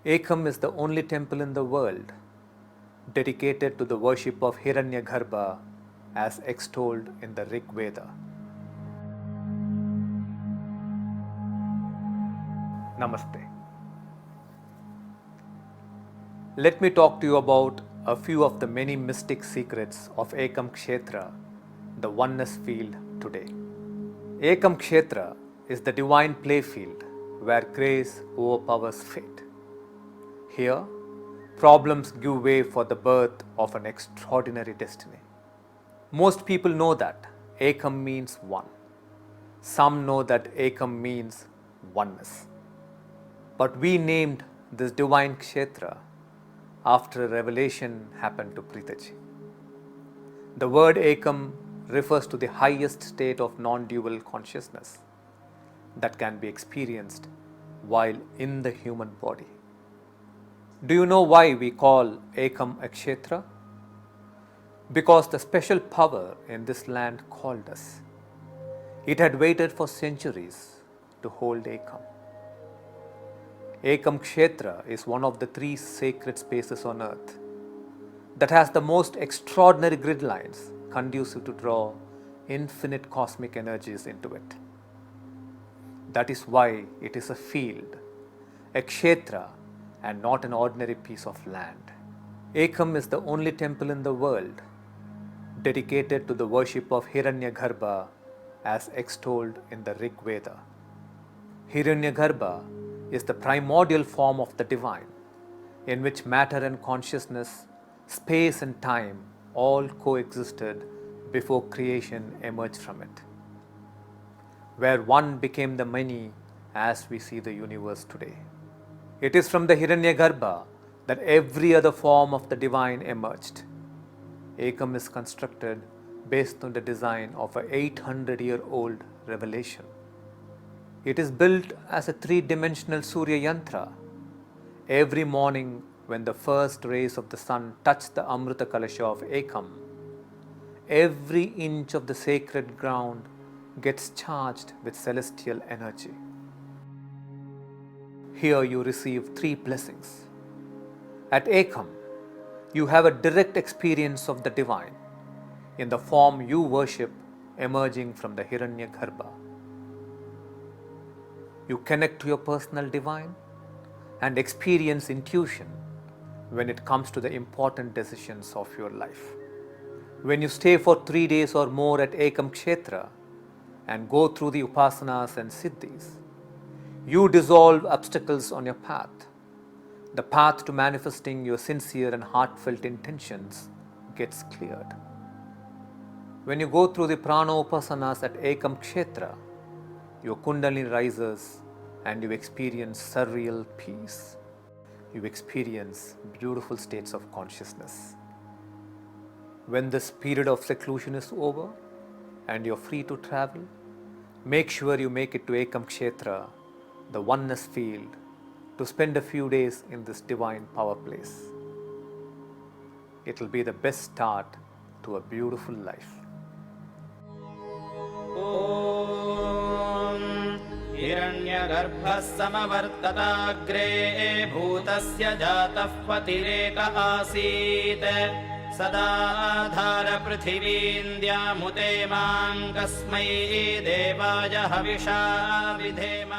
Ekam is the only temple in the world dedicated to the worship of Hiranyagarbha as extolled in the Rig Veda. Namaste. Let me talk to you about a few of the many mystic secrets of Ekam Kshetra, the oneness field today. Ekam Kshetra is the divine playfield where grace overpowers fate. Here, problems give way for the birth of an extraordinary destiny. Most people know that Ekam means one. Some know that Ekam means oneness. But we named this divine Kshetra after a revelation happened to Preetaji. The word Ekam refers to the highest state of non-dual consciousness that can be experienced while in the human body. Do you know why we call Ekam a Kshetra? Because the special power in this land called us. It had waited for centuries to hold Ekam. Ekam Kshetra is one of the 3 sacred spaces on earth that has the most extraordinary grid lines conducive to draw infinite cosmic energies into it. That is why it is a field, a Kshetra, and not an ordinary piece of land. Ekam is the only temple in the world dedicated to the worship of Hiranyagarbha as extolled in the Rig Veda. Hiranyagarbha is the primordial form of the divine, in which matter and consciousness, space and time all coexisted before creation emerged from it, where one became the many as we see the universe today. It is from the Hiranyagarbha that every other form of the divine emerged. Ekam is constructed based on the design of an 800-year-old revelation. It is built as a 3-dimensional Surya Yantra. Every morning when the first rays of the sun touch the Amrita Kalasha of Ekam, every inch of the sacred ground gets charged with celestial energy. Here you receive 3 blessings. At Ekam, you have a direct experience of the divine in the form you worship emerging from the Hiranyagarbha. You connect to your personal divine and experience intuition when it comes to the important decisions of your life. When you stay for 3 days or more at Ekam Kshetra and go through the upasanas and siddhis, you dissolve obstacles on your path. The path to manifesting your sincere and heartfelt intentions gets cleared. When you go through the prana upasanas at Ekam Kshetra, your kundalini rises and you experience surreal peace. You experience beautiful states of consciousness. When this period of seclusion is over and you're free to travel, make sure you make it to Ekam Kshetra, the oneness field, to spend a few days in this divine power place. It will be the best start to a beautiful life. हिरण्यगर्भः समवर्तताग्रे भूतस्य जातः पतिरेक आसीत् सदा धार पृथिवीन्द्यामुते मां कस्मै देवाय हविषा विधेम।